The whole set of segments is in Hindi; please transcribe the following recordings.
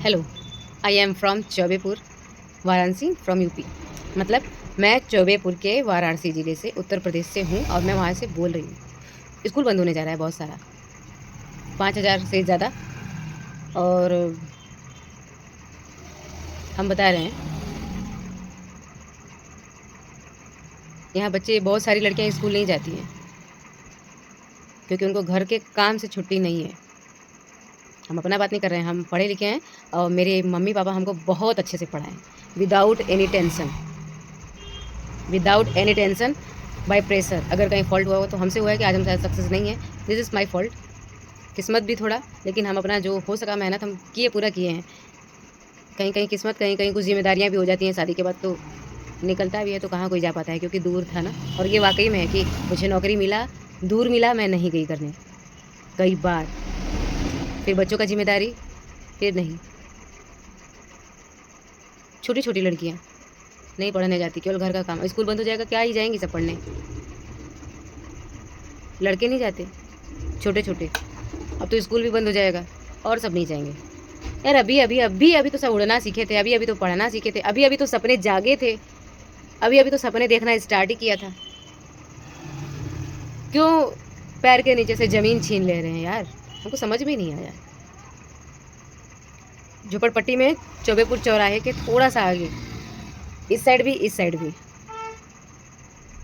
Hello, I am from Chaubepur, Varanasi from UP. मतलब मैं चौबेपुर के वाराणसी ज़िले से उत्तर प्रदेश से हूँ और मैं वहाँ से बोल रही हूँ। स्कूल बंद होने जा रहा है बहुत सारा, 5,000 से ज़्यादा। और हम बता रहे हैं, यहाँ बच्चे बहुत सारी लड़कियाँ स्कूल नहीं जाती हैं क्योंकि उनको घर के काम से छुट्टी नहीं है। हम अपना बात नहीं कर रहे हैं, हम पढ़े लिखे हैं और मेरे मम्मी पापा हमको बहुत अच्छे से पढ़ाएं, without any tension, without any tension, by pressure. अगर कहीं फॉल्ट हुआ हो तो हमसे हुआ है कि आज हम शायद सक्सेस नहीं है, दिस इज़ माई फॉल्ट। किस्मत भी थोड़ा, लेकिन हम अपना जो हो सका मेहनत हम किए, पूरा किए हैं। कहीं कहीं किस्मत, कहीं कहीं कुछ जिम्मेदारियाँ भी हो जाती हैं शादी के बाद, तो निकलता भी है, तो कहाँ कोई जा पाता है क्योंकि दूर था ना। और ये वाकई में है कि मुझे नौकरी मिला, दूर मिला, मैं नहीं गई करने कई बार। फिर बच्चों का जिम्मेदारी, फिर नहीं। छोटी छोटी लड़कियाँ नहीं पढ़ने जाती, केवल घर का काम। स्कूल बंद हो जाएगा, क्या ही जाएंगी सब पढ़ने। लड़के नहीं जाते, छोटे छोटे। अब तो स्कूल भी बंद हो जाएगा और सब नहीं जाएंगे। यार अभी अभी अभी अभी तो सब उड़ना सीखे थे, अभी अभी तो पढ़ना सीखे थे, अभी अभी तो सपने जागे थे, अभी अभी तो सपने देखना स्टार्ट ही किया था। क्यों पैर के नीचे से ज़मीन छीन ले रहे हैं यार, हमको समझ में नहीं आया। झोपड़पट्टी में चौबेपुर चौराहे के थोड़ा सा आगे, इस साइड भी इस साइड भी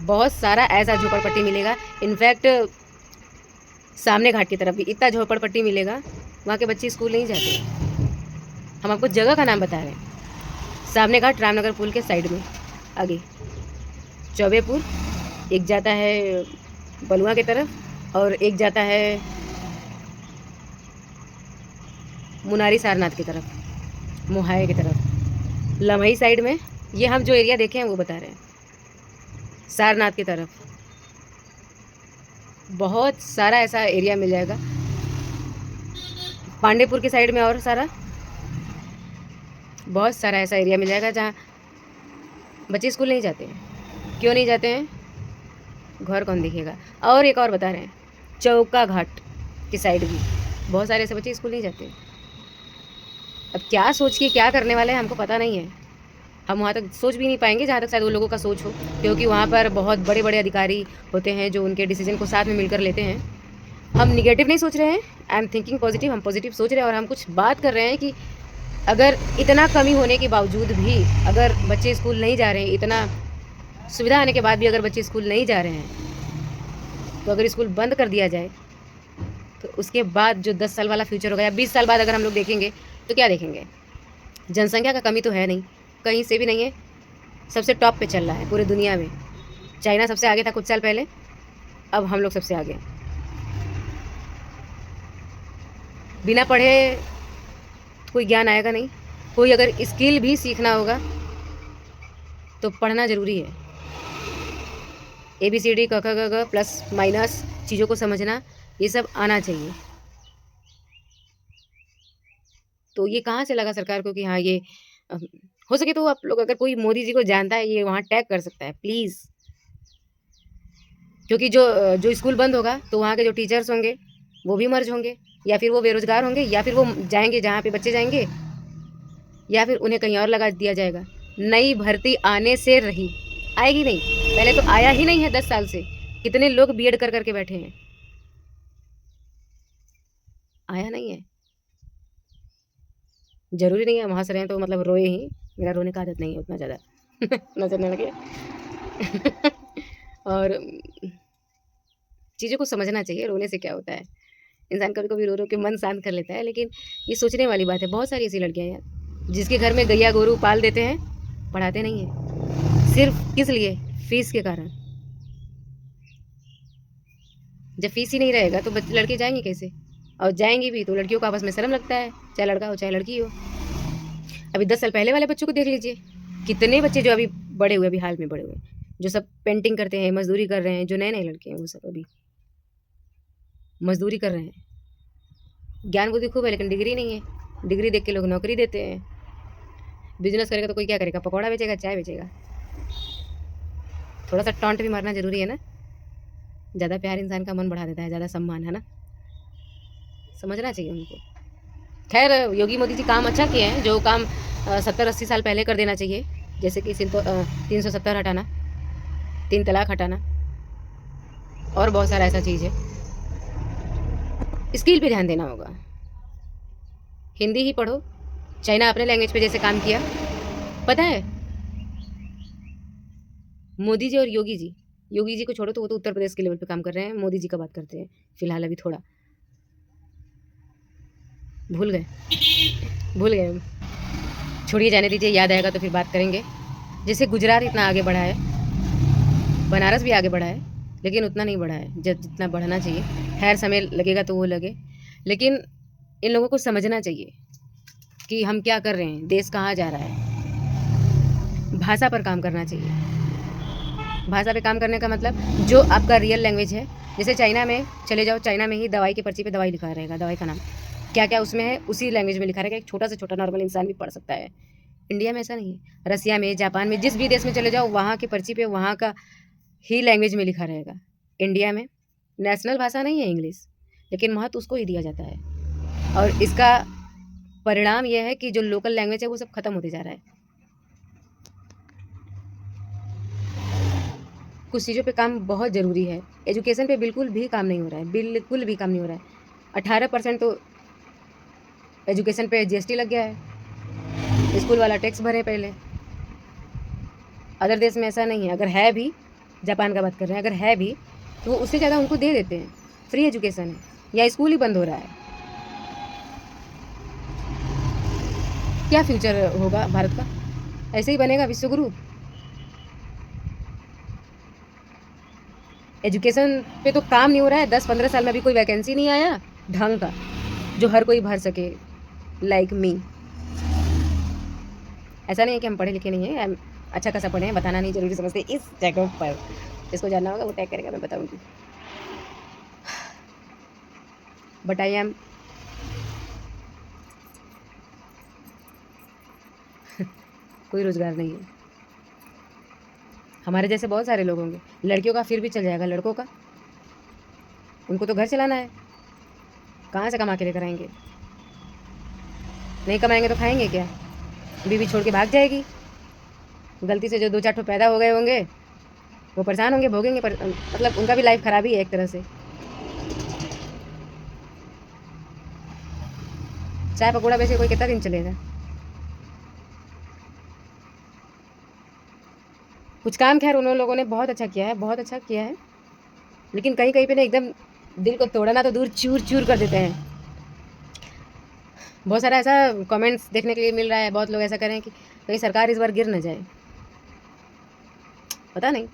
बहुत सारा ऐसा झोपड़पट्टी मिलेगा। इनफैक्ट सामने घाट की तरफ भी इतना झोपड़पट्टी मिलेगा, वहाँ के बच्चे स्कूल नहीं जाते। हम आपको जगह का नाम बता रहे हैं। सामने घाट रामनगर पुल के साइड में आगे चौबेपुर, एक जाता है बलुआ की तरफ और एक जाता है मुनारी सारनाथ की तरफ, मोहाए की तरफ। लमही साइड में ये हम जो एरिया देखे हैं वो बता रहे हैं। सारनाथ की तरफ बहुत सारा ऐसा एरिया मिल जाएगा। पांडेपुर की साइड में और सारा बहुत सारा ऐसा एरिया मिल जाएगा जहाँ बच्चे स्कूल नहीं जाते हैं। क्यों नहीं जाते हैं? घर कौन दिखेगा। और एक और बता रहे हैं, चौका घाट की साइड भी बहुत सारे ऐसे बच्चे स्कूल नहीं जाते। अब क्या सोच के क्या करने वाले हैं हमको पता नहीं है। हम वहाँ तक सोच भी नहीं पाएंगे जहाँ तक शायद वो लोगों का सोच हो, क्योंकि वहाँ पर बहुत बड़े बड़े अधिकारी होते हैं जो उनके डिसीजन को साथ में मिलकर लेते हैं। हम निगेटिव नहीं सोच रहे हैं, आई एम थिंकिंग पॉजिटिव। हम पॉजिटिव सोच रहे हैं और हम कुछ बात कर रहे हैं कि अगर इतना कमी होने के बावजूद भी अगर बच्चे स्कूल नहीं जा रहे हैं, इतना सुविधा आने के बाद भी अगर बच्चे स्कूल नहीं जा रहे हैं, तो अगर स्कूल बंद कर दिया जाए तो उसके बाद जो 10 साल वाला फ्यूचर होगा या 20 साल बाद अगर हम लोग देखेंगे तो क्या देखेंगे? जनसंख्या का कमी तो है नहीं, कहीं से भी नहीं है। सबसे टॉप पे चल रहा है पूरी दुनिया में। चाइना सबसे आगे था कुछ साल पहले, अब हम लोग सबसे आगे। बिना पढ़े कोई ज्ञान आएगा नहीं। कोई अगर स्किल भी सीखना होगा तो पढ़ना ज़रूरी है। ABCD क ख ग घ प्लस माइनस चीज़ों को समझना, ये सब आना चाहिए। तो ये कहाँ से लगा सरकार को कि हाँ ये अ, हो सके तो आप लोग अगर कोई मोदी जी को जानता है, ये वहाँ टैग कर सकता है प्लीज़। क्योंकि जो स्कूल बंद होगा तो वहाँ के जो टीचर्स होंगे वो भी मर्ज होंगे, या फिर वो बेरोज़गार होंगे, या फिर वो जाएंगे जहाँ पे बच्चे जाएंगे, या फिर उन्हें कहीं और लगा दिया जाएगा। नई भर्ती आने से रही, आएगी नहीं। पहले तो आया ही नहीं है 10 साल से। कितने लोग बीएड कर करके बैठे हैं, आया नहीं है। ज़रूरी नहीं है वहाँ से रहें तो मतलब रोए ही, मेरा रोने का आदत नहीं है उतना ज़्यादा नजर न लगे और चीज़ों को समझना चाहिए, रोने से क्या होता है। इंसान कभी कभी रो रो के मन शांत कर लेता है, लेकिन ये सोचने वाली बात है। बहुत सारी ऐसी लड़कियां यार जिसके घर में गैया गोरू पाल देते हैं, पढ़ाते नहीं है। सिर्फ किस लिए? फीस के कारण। जब फीस ही नहीं रहेगा तो लड़के जाएंगे कैसे? और जाएंगी भी तो लड़कियों को आपस में शर्म लगता है, चाहे लड़का हो चाहे लड़की हो। अभी 10 साल पहले वाले बच्चों को देख लीजिए, कितने बच्चे जो अभी बड़े हुए, अभी हाल में बड़े हुए, जो सब पेंटिंग करते हैं, मजदूरी कर रहे हैं, जो नए नए लड़के हैं वो सब अभी मजदूरी कर रहे हैं। ज्ञान बुद्धि खूब है लेकिन डिग्री नहीं है। डिग्री देख के लोग नौकरी देते हैं। बिजनेस करेगा तो कोई क्या करेगा? पकौड़ा बेचेगा, चाय बेचेगा। थोड़ा सा टॉन्ट भी मारना जरूरी है ना। ज़्यादा प्यार इंसान का मन बढ़ा देता है, ज़्यादा सम्मान, है ना। समझना चाहिए उनको। खैर योगी मोदी जी काम अच्छा किए हैं, जो काम 70-80 साल पहले कर देना चाहिए, जैसे कि 370 हटाना, 3 तलाक हटाना, और बहुत सारा ऐसा चीज़ है। स्किल पे ध्यान देना होगा। हिंदी ही पढ़ो। चाइना अपने लैंग्वेज पे जैसे काम किया, पता है मोदी जी और योगी जी को छोड़ो तो वो तो उत्तर प्रदेश के लेवल पे काम कर रहे हैं, मोदी जी का बात करते हैं फिलहाल, अभी थोड़ा भूल गए हम। छोड़िए, जाने दीजिए, याद आएगा तो फिर बात करेंगे। जैसे गुजरात इतना आगे बढ़ा है, बनारस भी आगे बढ़ा है, लेकिन उतना नहीं बढ़ा है जितना बढ़ना चाहिए। खैर समय लगेगा तो वो लगे, लेकिन इन लोगों को समझना चाहिए कि हम क्या कर रहे हैं, देश कहाँ जा रहा है। भाषा पर काम करना चाहिए। भाषा पे काम करने का मतलब जो आपका रियल लैंग्वेज है। जैसे चाइना में चले जाओ, चाइना में ही दवाई की पर्ची पे दवाई लिखा रहेगा, दवाई का नाम क्या क्या उसमें है उसी लैंग्वेज में लिखा रहेगा। एक छोटा से छोटा नॉर्मल इंसान भी पढ़ सकता है। इंडिया में ऐसा नहीं है। रसिया में, जापान में, जिस भी देश में चले जाओ, वहाँ की पर्ची पे वहाँ का ही लैंग्वेज में लिखा रहेगा। इंडिया में नेशनल भाषा नहीं है इंग्लिश, लेकिन महत्व उसको ही दिया जाता है, और इसका परिणाम यह है कि जो लोकल लैंग्वेज है वो सब खत्म होते जा रहा है। कुछ चीज़ों पे काम बहुत ज़रूरी है। एजुकेशन पे बिल्कुल भी काम नहीं हो रहा है, बिल्कुल भी काम नहीं हो रहा है। 18% तो एजुकेशन पे जीएसटी लग गया है, स्कूल वाला टैक्स भरे पहले। अदर देश में ऐसा नहीं है। अगर है भी, जापान का बात कर रहे हैं, अगर है भी तो वो उससे ज़्यादा उनको दे देते हैं। फ्री एजुकेशन है, या स्कूल ही बंद हो रहा है। क्या फ्यूचर होगा भारत का? ऐसे ही बनेगा विश्वगुरु? एजुकेशन पे तो काम नहीं हो रहा है। 10-15 साल में अभी कोई वैकेंसी नहीं आया ढंग का जो हर कोई भर सके, लाइक मी। ऐसा नहीं है कि हम पढ़े लिखे नहीं हैं, अच्छा खासा पढ़े हैं, बताना नहीं जरूरी समझते इस जगह पर। जिसको जानना होगा वो टैग करेगा, मैं बताऊंगी। बट आई एम कोई रोज़गार नहीं है। हमारे जैसे बहुत सारे लोग होंगे। लड़कियों का फिर भी चल जाएगा, लड़कों का, उनको तो घर चलाना है, कहाँ से कमा के लेकर आएंगे? नहीं कमाएंगे तो खाएंगे क्या? बीवी छोड़ के भाग जाएगी। गलती से जो 2-4 ठो पैदा हो गए होंगे वो परेशान होंगे, भोगेंगे मतलब उनका भी लाइफ खराब ही है एक तरह से। चाय पकौड़ा बेचे कोई कितना दिन चलेगा? कुछ काम खैर उन लोगों ने बहुत अच्छा किया है, बहुत अच्छा किया है, लेकिन कहीं कहीं पे ना एकदम दिल को तोड़ना तो दूर, चूर चूर कर देते हैं। बहुत सारा ऐसा कमेंट्स देखने के लिए मिल रहा है, बहुत लोग ऐसा करें कि कहीं सरकार इस बार गिर न जाए। पता नहीं,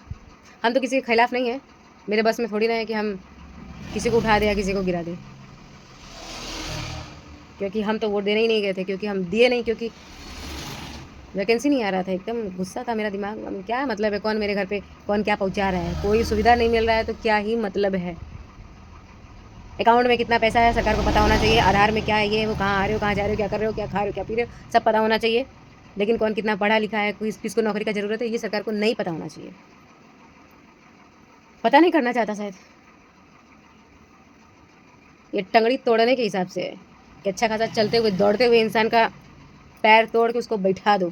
हम तो किसी के खिलाफ नहीं है, मेरे बस में थोड़ी ना है कि हम किसी को उठा दें या किसी को गिरा दें, क्योंकि हम तो वोट देने ही नहीं गए थे, क्योंकि हम दिए नहीं, क्योंकि वैकेंसी नहीं आ रहा था। एकदम गुस्सा था मेरा दिमाग में, क्या मतलब है, कौन मेरे घर पे कौन क्या पहुंचा रहा है, कोई सुविधा नहीं मिल रहा है तो क्या ही मतलब है। अकाउंट में कितना पैसा है सरकार को पता होना चाहिए, आधार में क्या है, ये वो, कहाँ आ रहे हो, कहाँ जा रहे हो, क्या कर रहे हो, क्या खा रहे हो, क्या पी रहे हो, सब पता होना चाहिए। लेकिन कौन कितना पढ़ा लिखा है, किसको नौकरी का ज़रूरत है, ये सरकार को नहीं पता होना चाहिए। पता नहीं करना चाहता शायद। ये टंगड़ी तोड़ने के हिसाब से है कि अच्छा खासा चलते हुए दौड़ते हुए इंसान का पैर तोड़ के उसको बैठा दो,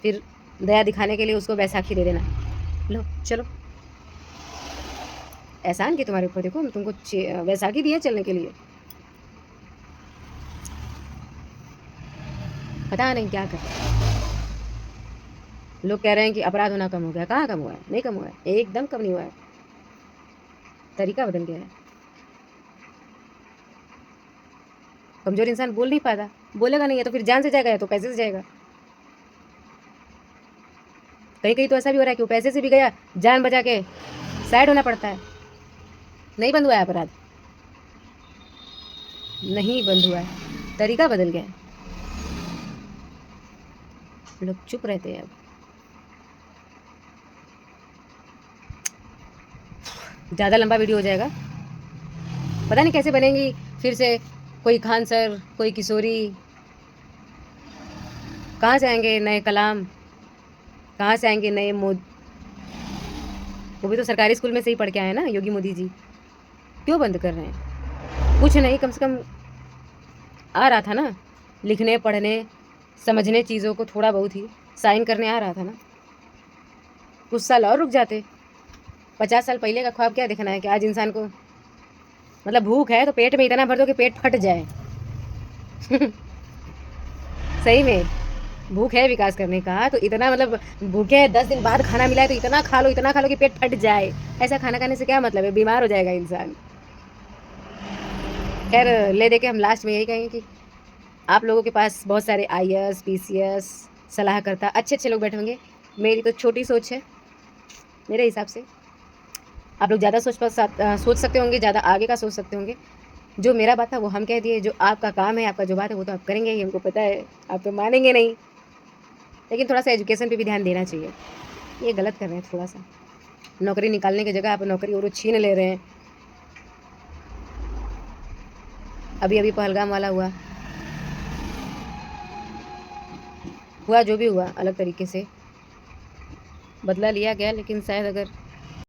फिर दया दिखाने के लिए उसको बैसाखी दे देना। लो चलो, एहसान किया तुम्हारे ऊपर, देखो हम तुमको बैसाखी दिए चलने के लिए। पता नहीं क्या कर। लोग कह रहे हैं कि अपराध होना कम हो गया, कहाँ कम हुआ है? नहीं कम हुआ है, एकदम कम नहीं हुआ है, तरीका बदल गया है। कमजोर इंसान बोल नहीं पाता, बोलेगा नहीं है तो फिर जान से जाएगा या तो पैसे से जाएगा। कहीं कहीं तो ऐसा भी हो रहा है कि वो पैसे से भी गया, जान बचा के साइड होना पड़ता है। नहीं बंद हुआ है अपराध, नहीं बंद हुआ है, तरीका बदल गया है, लोग चुप रहते हैं अब। ज़्यादा लंबा वीडियो हो जाएगा, पता नहीं कैसे बनेंगी फिर से। कोई खान सर, कोई किशोरी, कहाँ से आएंगे नए कलाम, कहाँ से आएंगे नए मोद। वो भी तो सरकारी स्कूल में से ही पढ़ के आए ना योगी मोदी जी, क्यों बंद कर रहे हैं? कुछ नहीं, कम से कम आ रहा था ना। लिखने पढ़ने समझने चीज़ों को थोड़ा बहुत ही साइन करने आ रहा था ना, कुछ साल और रुक जाते। 50 साल पहले का ख्वाब क्या देखना है कि आज इंसान को मतलब भूख है तो पेट में इतना भर दो कि पेट फट जाए। सही में भूख है विकास करने का तो इतना मतलब भूखे हैं 10 दिन बाद खाना मिला है तो इतना खा लो कि पेट फट जाए। ऐसा खाना खाने से क्या मतलब है, बीमार हो जाएगा इंसान। खैर ले दे के हम लास्ट में यही कहेंगे कि आप लोगों के पास बहुत सारे आईएएस पीसीएस सलाहकर्ता अच्छे अच्छे लोग बैठे होंगे। मेरी तो छोटी सोच है, मेरे हिसाब से आप लोग ज़्यादा सोच सकते होंगे, ज़्यादा आगे का सोच सकते होंगे। जो मेरा बात था वो हम कह दिए, जो आपका काम है, आपका जो बात है वो तो आप करेंगे ही, हमको पता है आप तो मानेंगे नहीं। लेकिन थोड़ा सा एजुकेशन पे भी ध्यान देना चाहिए, ये गलत कर रहे हैं थोड़ा सा। नौकरी निकालने की जगह आप नौकरी और छीन ले रहे हैं। अभी अभी पहलगाम वाला हुआ जो भी हुआ अलग तरीके से बदला लिया गया, लेकिन शायद अगर